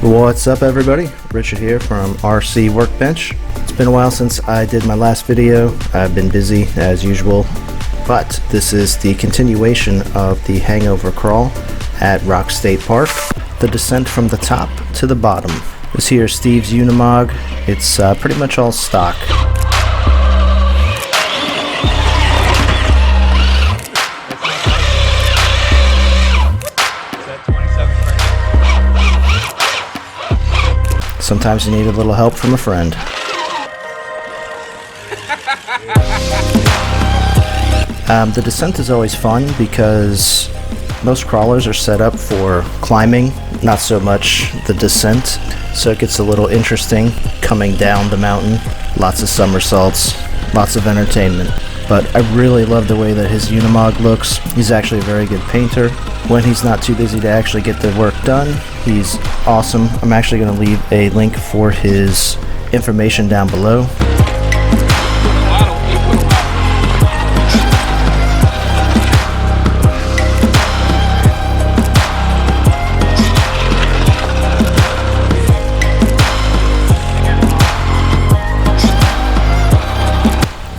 What's up everybody? Richard here from RC Workbench. It's been a while since I did my last video. I've been busy as usual, but this is the continuation of the Hangover crawl at Rock State Park. The descent from the top to the bottom. This here is Steve's Unimog. It's pretty much all stock. Sometimes you need a little help from a friend. The descent is always fun because most crawlers are set up for climbing, not so much the descent. So it gets a little interesting coming down the mountain. Lots of somersaults, lots of entertainment. But I really love the way that his Unimog looks. He's actually a very good painter. When he's not too busy to actually get the work done, he's awesome. I'm actually going to leave a link for his information down below.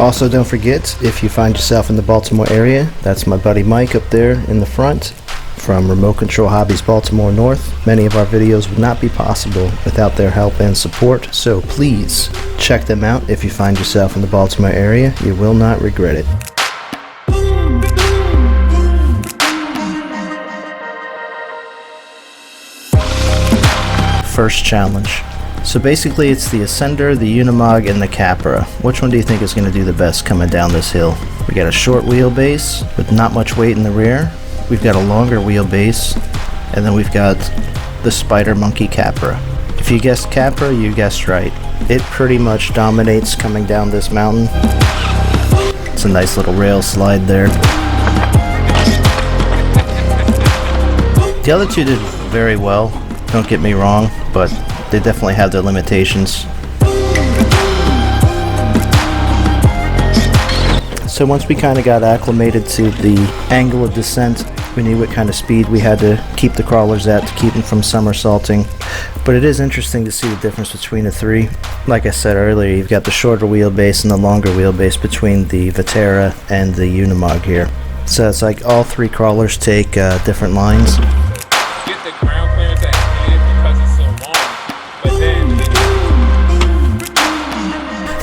Also, don't forget, if you find yourself in the Baltimore area, that's my buddy Mike up there in the front from Remote Control Hobbies Baltimore North. Many of our videos would not be possible without their help and support, so please check them out if you find yourself in the Baltimore area. You will not regret it. First challenge. So basically it's the Ascender, the Unimog, and the Capra. Which one do you think is going to do the best coming down this hill? We got a short wheelbase with not much weight in the rear. We've got a longer wheelbase. And then we've got the Spider Monkey Capra. If you guessed Capra, you guessed right. It pretty much dominates coming down this mountain. It's a nice little rail slide there. The other two did very well, don't get me wrong, but they definitely have their limitations. So once we kind of got acclimated to the angle of descent, we knew what kind of speed we had to keep the crawlers at to keep them from somersaulting. But it is interesting to see the difference between the three. Like I said earlier, you've got the shorter wheelbase and the longer wheelbase between the Vaterra and the Unimog here. So it's like all three crawlers take different lines.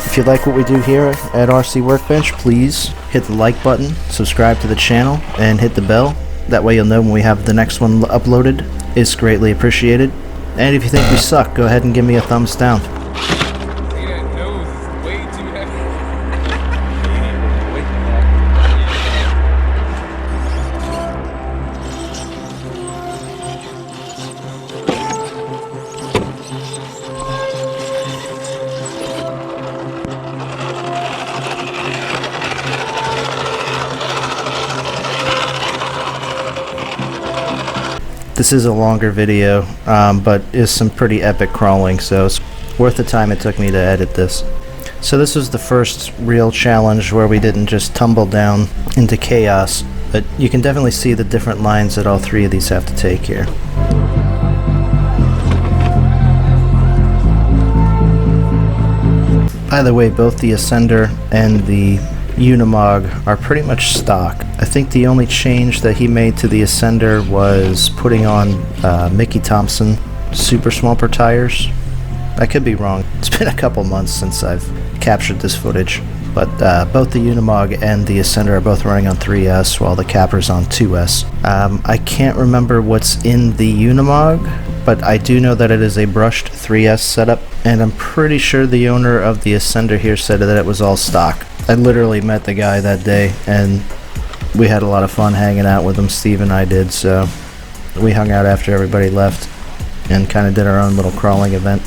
If you like what we do here at RC Workbench, please hit the like button, subscribe to the channel, and hit the bell. That way you'll know when we have the next one uploaded. It's greatly appreciated. And if you think we suck, go ahead and give me a thumbs down. This is a longer video, but is some pretty epic crawling, so it's worth the time it took me to edit this. So this was the first real challenge where we didn't just tumble down into chaos, but you can definitely see the different lines that all three of these have to take here. By the way, both the Ascender and the Unimog are pretty much stock. I think the only change that he made to the Ascender was putting on Mickey Thompson super smallper tires. I could be wrong. It's been a couple months since I've captured this footage, but both the Unimog and the Ascender are both running on 3S while the Capra's on 2S. I can't remember what's in the Unimog, but I do know that it is a brushed 3S setup, and I'm pretty sure the owner of the Ascender here said that it was all stock. I literally met the guy that day, and we had a lot of fun hanging out with him. Steve and I did, so we hung out after everybody left and kind of did our own little crawling event.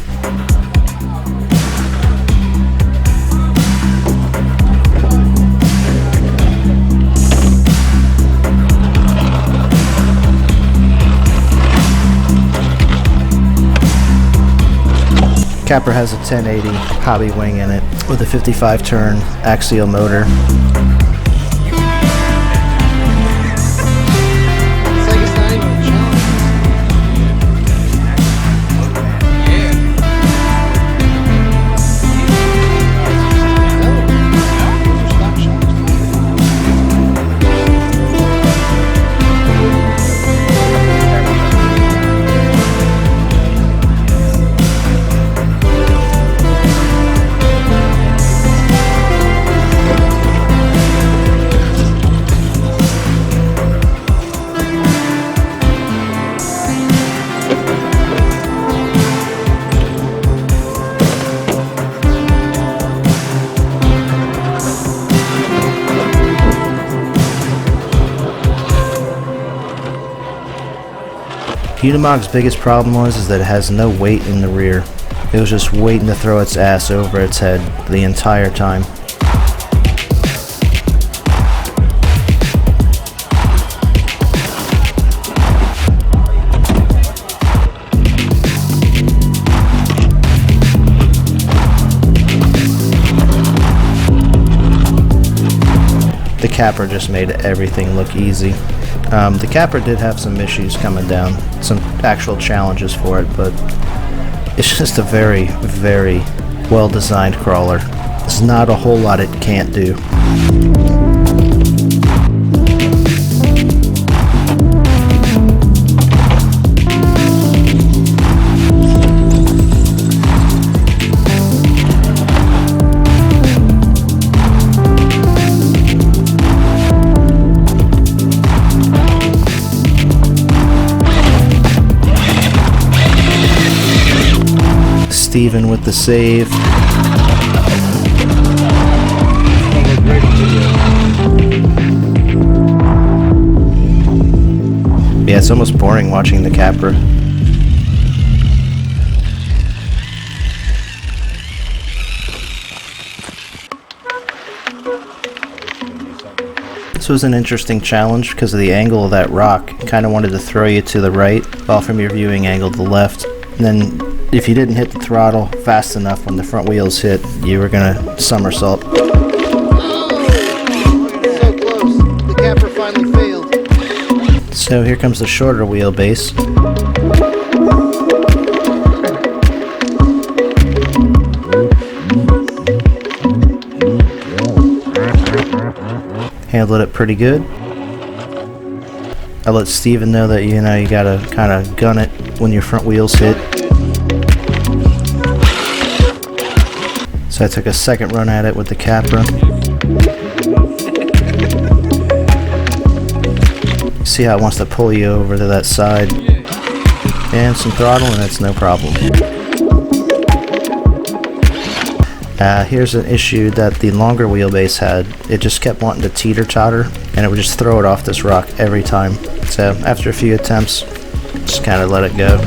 Capra has a 1080 hobby wing in it with a 55 turn axial motor. Unimog's biggest problem is that it has no weight in the rear. It was just waiting to throw its ass over its head the entire time. The Capra just made everything look easy. The Capra did have some issues coming down, some actual challenges for it, but it's just a very, very well-designed crawler. There's not a whole lot it can't do. Steven with the save. Yeah, it's almost boring watching the Capra. This was an interesting challenge because of the angle of that rock. It kind of wanted to throw you to the right, while from your viewing angle to the left. And then if you didn't hit the throttle fast enough when the front wheels hit, you were gonna somersault. So close. The Capra finally failed. So here comes the shorter wheelbase. Handled it pretty good. I let Steven know that you gotta kind of gun it when your front wheels hit. So I took a second run at it with the Capra. See how it wants to pull you over to that side. And some throttle and it's no problem. Here's an issue that the longer wheelbase had. It just kept wanting to teeter-totter and it would just throw it off this rock every time. So after a few attempts, just kind of let it go.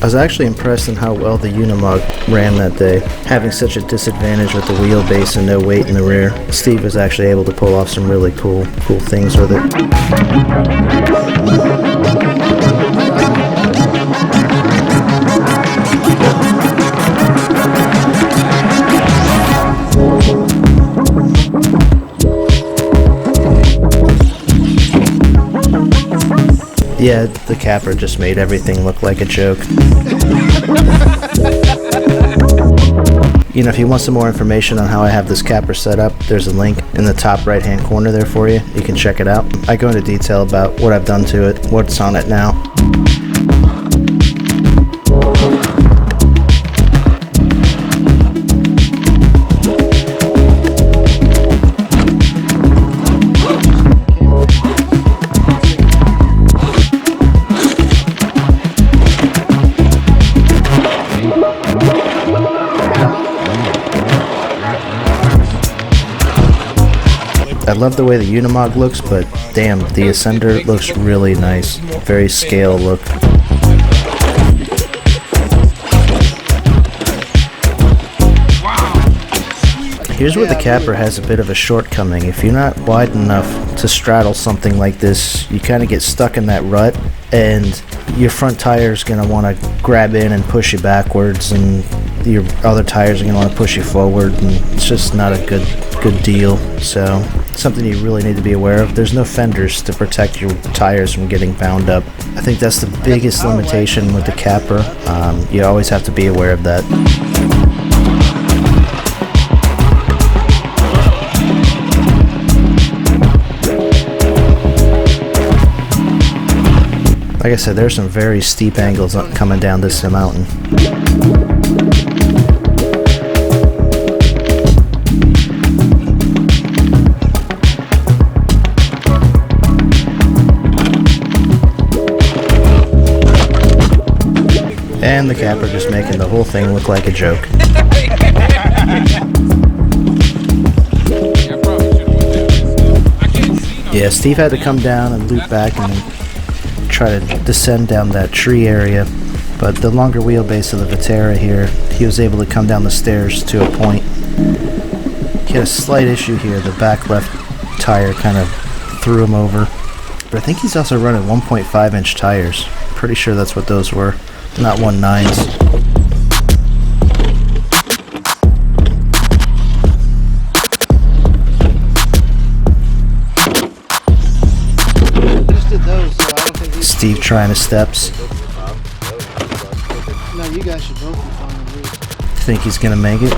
I was actually impressed in how well the Unimog ran that day. Having such a disadvantage with the wheelbase and no weight in the rear, Steve was actually able to pull off some really cool things with it. Yeah, the Capra just made everything look like a joke. You know, if you want some more information on how I have this Capra set up, there's a link in the top right hand corner there for you. You can check it out. I go into detail about what I've done to it, what's on it now. I love the way the Unimog looks, but damn, the Ascender looks really nice. Very scale look. Here's where the Capra has a bit of a shortcoming. If you're not wide enough to straddle something like this, you kind of get stuck in that rut, and your front tire is going to want to grab in and push you backwards, and your other tires are going to want to push you forward, and it's just not a good deal. So something you really need to be aware of. There's no fenders to protect your tires from getting bound up. I think that's the biggest limitation with the Capra. You always have to be aware of that. Like I said, there's some very steep angles coming down this mountain. And the Capra just making the whole thing look like a joke. Yeah, Steve had to come down and loop back and try to descend down that tree area, but the longer wheelbase of the Vaterra here, he was able to come down the stairs to a point. He had a slight issue here. The back left tire kind of threw him over, but I think he's also running 1.5 inch tires. Pretty sure that's what those were, not 1.9s. Steve trying his steps. No, you guys should both be fine with me. Think he's gonna make it?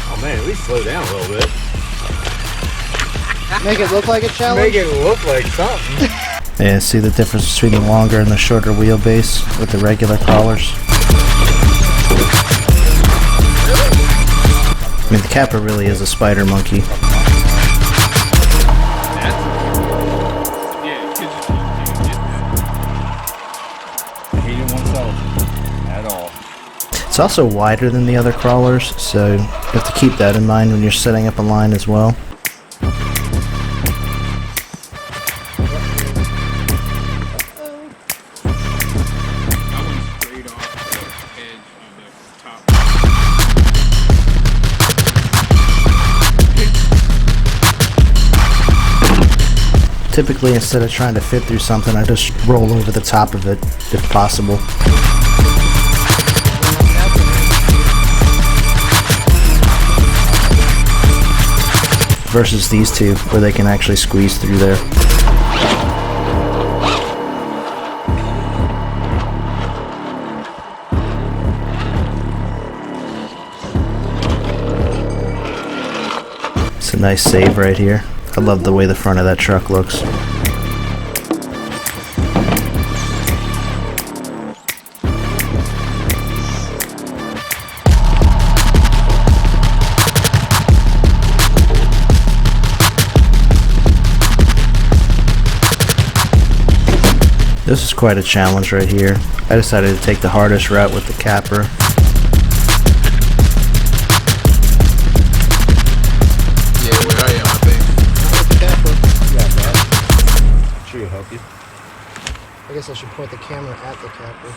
Oh man, at least slow down a little bit. Make it look like a challenge? Make it look like something. Yeah, see the difference between the longer and the shorter wheelbase with the regular crawlers? I mean, the Capra really is a spider monkey. He didn't want to sell at all. It's also wider than the other crawlers, so you have to keep that in mind when you're setting up a line as well. Typically, instead of trying to fit through something, I just roll over the top of it, if possible. Versus these two, where they can actually squeeze through there. It's a nice save right here. I love the way the front of that truck looks. This is quite a challenge right here. I decided to take the hardest route with the Capra. I guess I should point the camera at the Capra.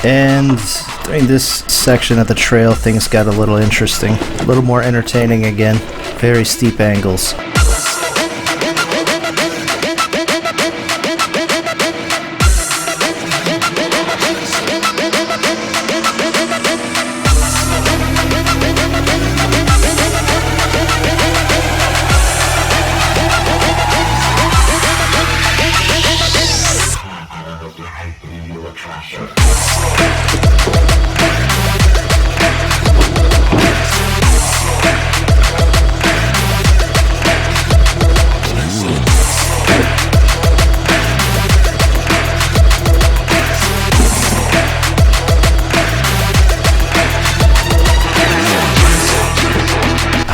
And during this section of the trail, things got a little interesting. A little more entertaining again. Very steep angles.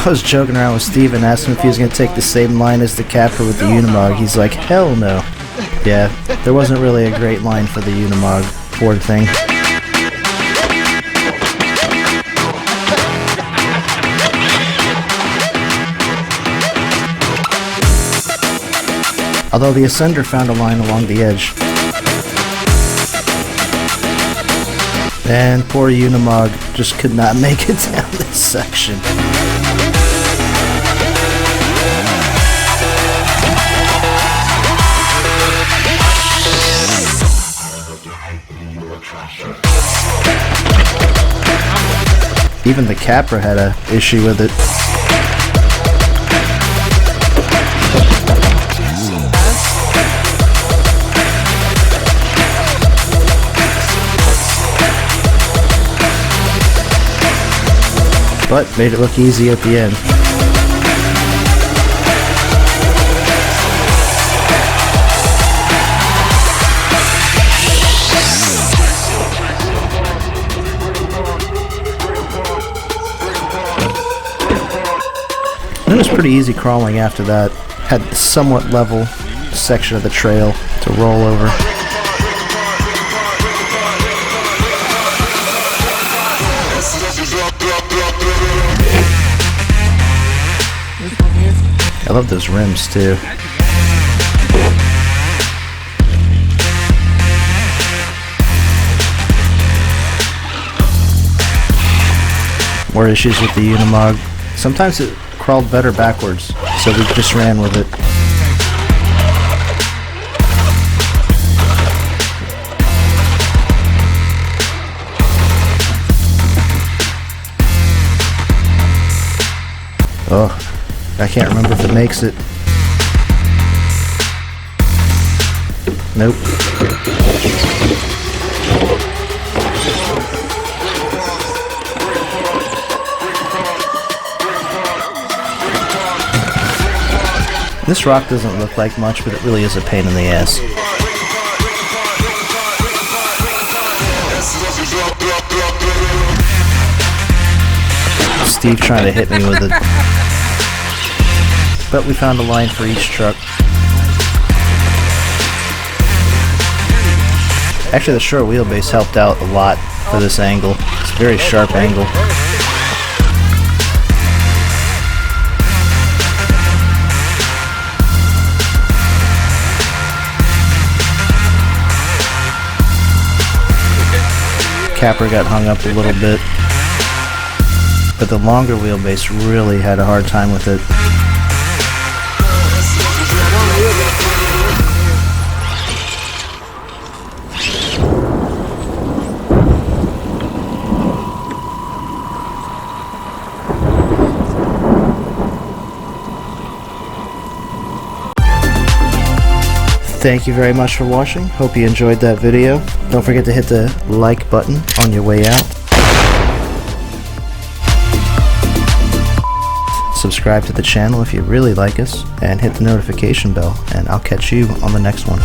I was joking around with Steve and asked him if he was going to take the same line as the Capra with the Unimog. He's like, hell no. Yeah, there wasn't really a great line for the Unimog Ford thing. Although the Ascender found a line along the edge. And poor Unimog just could not make it down this section. Even the Capra had an issue with it. But made it look easy at the end. pretty easy crawling after that. Had a somewhat level section of the trail to roll over. I love those rims too. More issues with the Unimog. Sometimes it crawled better backwards, so we just ran with it. Oh, I can't remember if it makes it. Nope. This rock doesn't look like much, but it really is a pain in the ass. Steve trying to hit me with it. But we found a line for each truck. Actually, the short wheelbase helped out a lot for this angle. It's a very sharp angle. Capra got hung up a little bit, but the longer wheelbase really had a hard time with it. Thank you very much for watching. Hope you enjoyed that video. Don't forget to hit the like button on your way out. Subscribe to the channel if you really like us, and hit the notification bell, and I'll catch you on the next one.